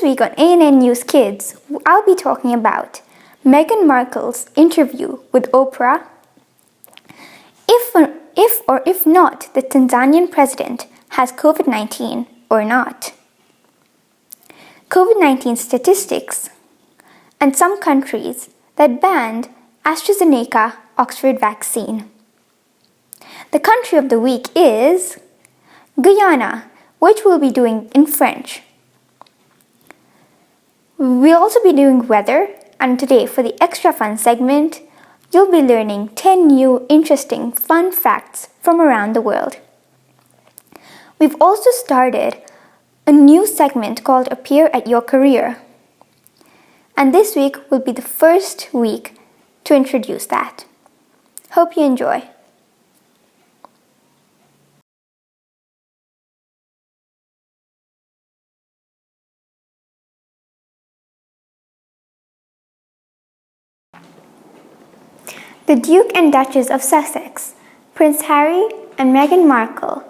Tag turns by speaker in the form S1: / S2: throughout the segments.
S1: This week on ANN News Kids, I'll be talking about Meghan Markle's interview with Ophrah, if not the Tanzanian president has COVID-19 or not, COVID-19 statistics, and some countries that banned Astrazenca Oxford vaccine. The country of the week is Guyana, which we'll be doing in French. We'll also be doing weather, and today for the extra fun segment, you'll be learning 10 new interesting fun facts from around the world. We've also started a new segment called Appear at Your Career. And this week will be the first week to introduce that. Hope you enjoy. The Duke and Duchess of Sussex, Prince Harry and Meghan Markle,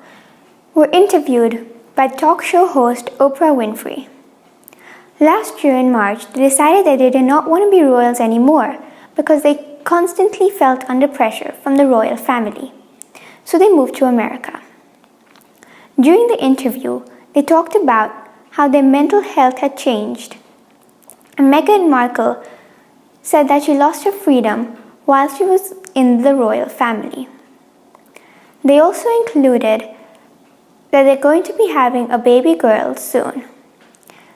S1: were interviewed by talk show host Oprah Winfrey. Last year in March, they decided that they did not want to be royals anymore because they constantly felt under pressure from the royal family. So they moved to America. During the interview, they talked about how their mental health had changed. And Meghan Markle said that she lost her freedom while she was in the royal family. They also included that they're going to be having a baby girl soon.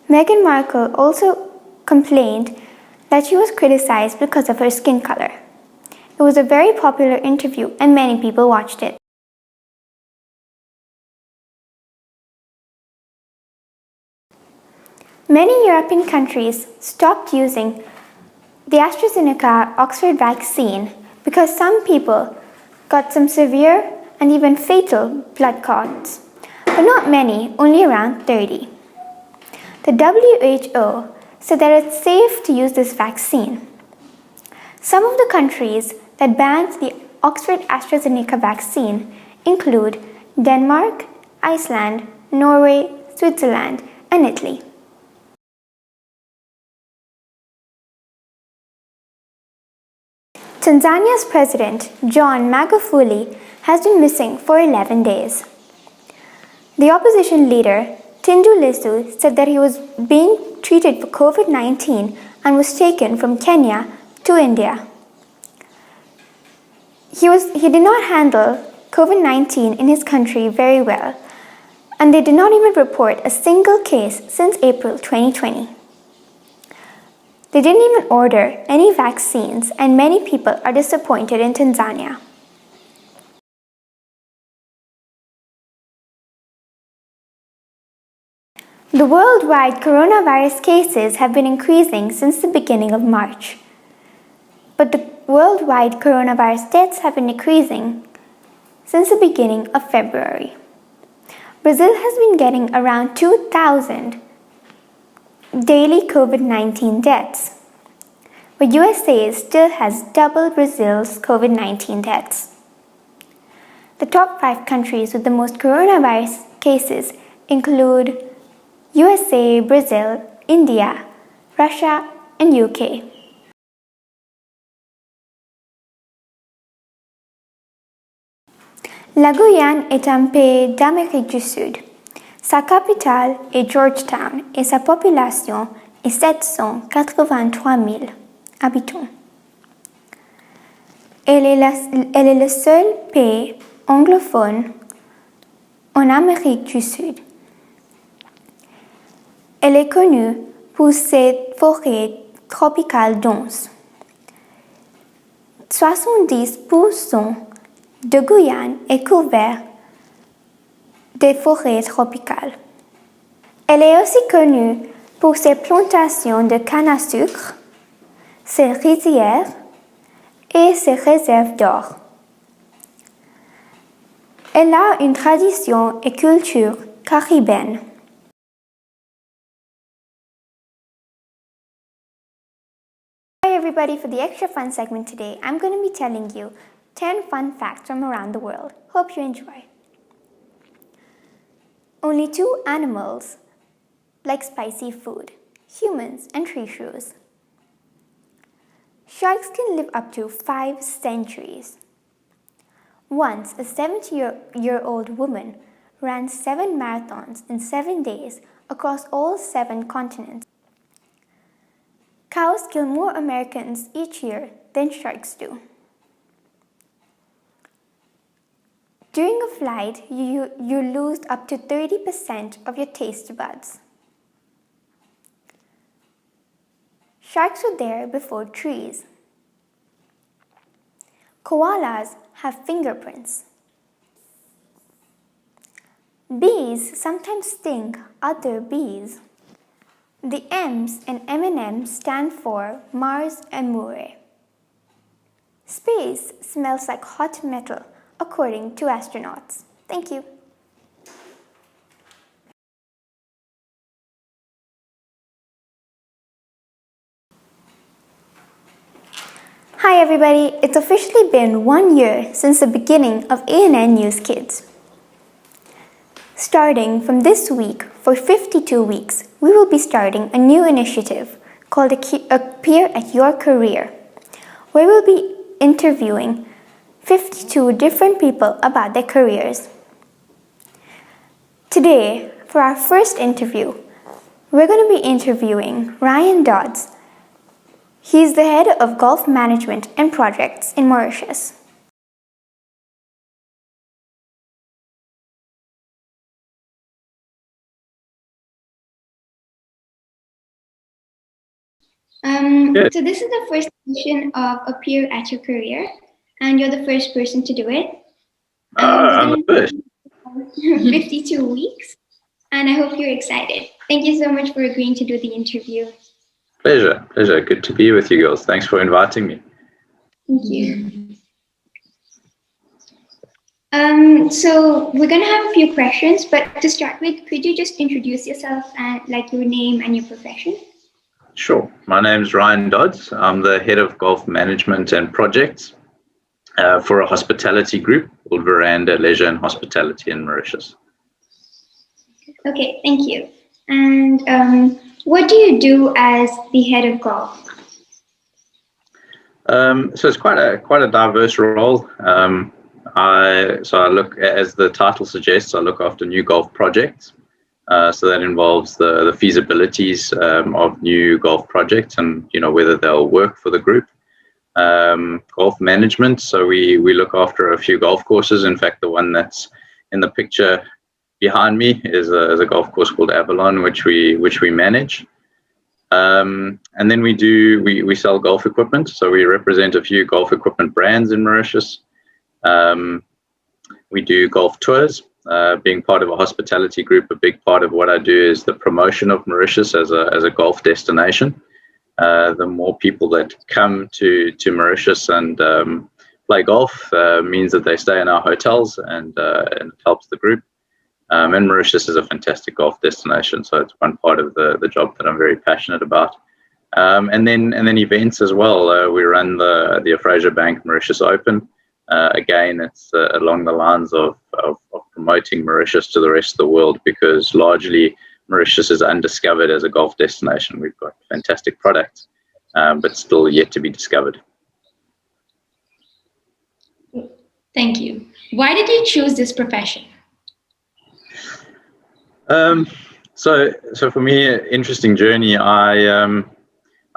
S1: Meghan Markle also complained that she was criticized because of her skin color. It was a very popular interview and many people watched it. Many European countries stopped using the Astrazeneca Oxford vaccine because some people got some severe and even fatal blood clots, but not many, only around 30. The WHO said that it's safe to use this vaccine. Some of the countries that banned the Oxford Astrazeneca vaccine include Denmark, Iceland, Norway, Switzerland, and Italy. Tanzania's President, John Magufuli, has been missing for 11 days. The opposition leader, Tundu Lissu, said that he was being treated for COVID-19 and was taken from Kenya to India. He did not handle COVID-19 in his country very well, and they did not even report a single case since April 2020. They didn't even order any vaccines, and many people are disappointed in Tanzania. The worldwide coronavirus cases have been increasing since the beginning of March. But the worldwide coronavirus deaths have been decreasing since the beginning of February. Brazil has been getting around 2,000 daily COVID-19 deaths, but USA still has double Brazil's COVID-19 deaths. The top 5 countries with the most coronavirus cases include USA, Brazil, India, Russia, and UK. La Guyane est un pays d'Amérique du Sud. Sa capitale est Georgetown et sa population est 783 000 habitants. Elle est le seul pays anglophone en Amérique du Sud. Elle est connue pour ses forêts tropicales denses. 70% de Guyane est couvert des forêts tropicales. Elle est aussi connue pour ses plantations de canne à sucre, ses rizières et ses réserves d'or. Elle a une tradition et culture caribéenne. Hi everybody, for the extra fun segment today, I'm going to be telling you 10 fun facts from around the world. Hope you enjoy. Only 2 animals like spicy food. humans and tree shrews. Sharks can live up to 5 centuries. Once, a 70-year-old woman ran 7 marathons in 7 days across all 7 continents. Cows kill more Americans each year than sharks do. During a flight, you lose up to 30% of your taste buds. Sharks were there before trees. Koalas have fingerprints. Bees sometimes sting other bees. The M's in M&M stand for Mars and Murray. Space smells like hot metal, according to astronauts. Thank you. Hi everybody, it's officially been 1 year since the beginning of ANN News Kids. Starting from this week, for 52 weeks, we will be starting a new initiative called Appear at Your Career, where we'll be interviewing 52 different people about their careers. Today, for our first interview, we're going to be interviewing Ryan Dodds. He's the head of golf management and projects in Mauritius. So this is the first edition of Appear at Your Career, and you're the first person to do it.
S2: I'm the first.
S1: 52 weeks, and I hope you're excited. Thank you so much for agreeing to do the interview.
S2: Pleasure. Good to be with you girls. Thanks for inviting me.
S1: Thank you. So we're gonna have a few questions, but to start with, could you just introduce yourself and like your name and your profession?
S2: Sure. My name's Ryan Dodds. I'm the head of golf management and projects for a hospitality group called Veranda Leisure and Hospitality in Mauritius.
S1: Okay, thank you. And what do you do as the head of golf?
S2: So it's quite a diverse role. I look, as the title suggests, I look after new golf projects. So that involves the feasibilities of new golf projects and whether they'll work for the group. Golf management. So we look after a few golf courses. In fact, the one that's in the picture behind me is a golf course called Avalon, which we manage. And then we sell golf equipment. So we represent a few golf equipment brands in Mauritius. We do golf tours. Being part of a hospitality group, a big part of what I do is the promotion of Mauritius as a golf destination. The more people that come to Mauritius and play golf means that they stay in our hotels, and it helps the group. And Mauritius is a fantastic golf destination, so it's one part of the job that I'm very passionate about. And then events as well. We run the Ophrah Bank Mauritius Open. Again, it's along the lines of promoting Mauritius to the rest of the world, because largely Mauritius is undiscovered as a golf destination. We've got fantastic products, but still yet to be discovered.
S1: Thank you. Why did you choose this profession?
S2: So for me, interesting journey. I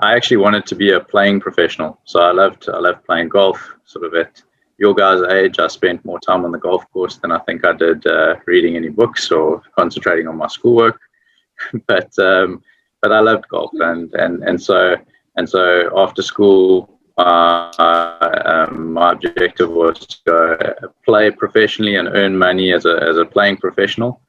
S2: actually wanted to be a playing professional. So I loved playing golf. Sort of at your guys' age, I spent more time on the golf course than I think I did reading any books or concentrating on my schoolwork. but I loved golf, and so after school, my objective was to go play professionally and earn money as a playing professional.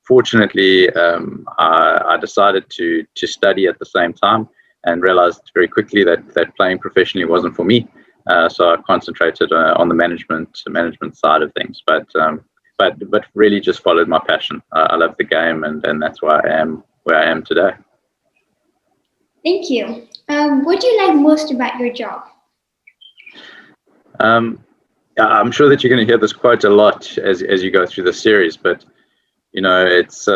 S2: Fortunately, I decided to study at the same time and realized very quickly that playing professionally wasn't for me. So I concentrated on the management side of things, but really just followed my passion. I love the game, and that's why I am where I am today.
S1: Thank you. What do you like most about your job?
S2: I'm sure that you're going to hear this quite a lot as you go through the series, but it's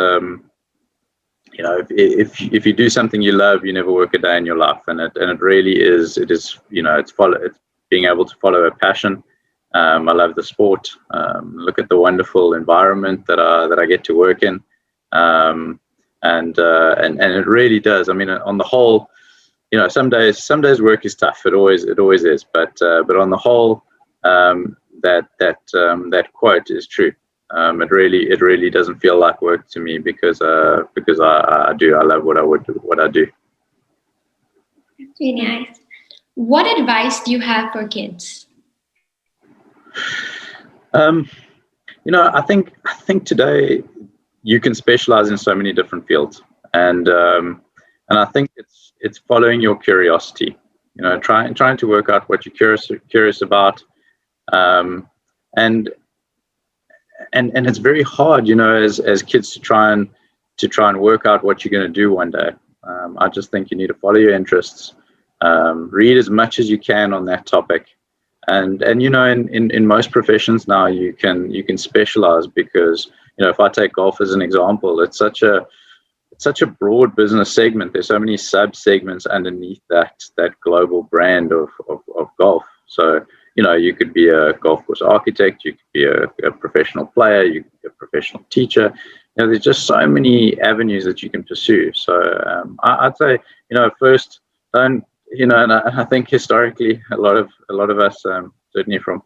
S2: if you do something you love, you never work a day in your life, and it really is. It is, it's being able to follow a passion. I love the sport. Look at the wonderful environment that I get to work in, and it really does. I mean, on the whole, some days work is tough. It always is. But on the whole, that quote is true. It really doesn't feel like work to me because I love what I do.
S3: That's really nice. What advice do you have for kids?
S2: I think today you can specialize in so many different fields, and I think it's following your curiosity. Trying to work out what you're curious about, and it's very hard, as kids to try and work out what you're going to do one day. I just think you need to follow your interests, read as much as you can on that topic, and in most professions now you can specialize, because if I take golf as an example, it's such a broad business segment. There's so many sub segments underneath that global brand of golf. So you could be a golf course architect, you could be a professional player, you could be a professional teacher. There's just so many avenues that you can pursue. So I'd say, first, don't, and I think historically a lot of us, certainly from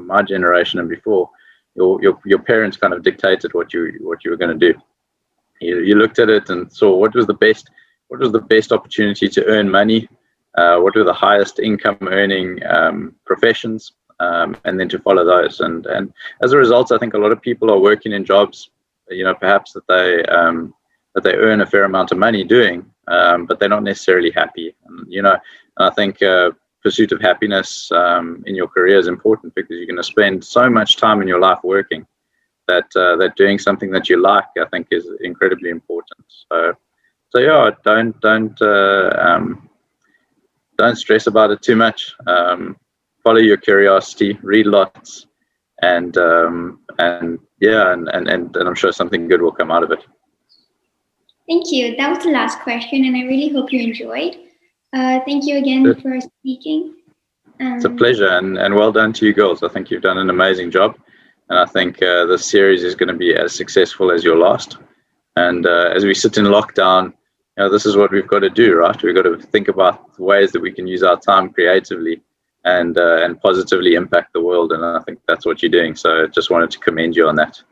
S2: my generation and before, your parents kind of dictated what you were going to do. You looked at it and saw what was the best opportunity to earn money, what were the highest income earning professions, and then to follow those. And as a result, I think a lot of people are working in jobs, perhaps that they earn a fair amount of money doing, but they're not necessarily happy. And I think pursuit of happiness in your career is important, because you're going to spend so much time in your life working that doing something that you like, I think, is incredibly important. So yeah, don't stress about it too much. Follow your curiosity, read lots, and I'm sure something good will come out of it.
S3: Thank you. That was the last question, and I really hope you enjoyed. Thank you again for speaking.
S2: It's a pleasure, and well done to you girls. I think you've done an amazing job, and I think this series is going to be as successful as your last. And as we sit in lockdown, this is what we've got to do, right? We've got to think about ways that we can use our time creatively and positively impact the world, and I think that's what you're doing. So I just wanted to commend you on that.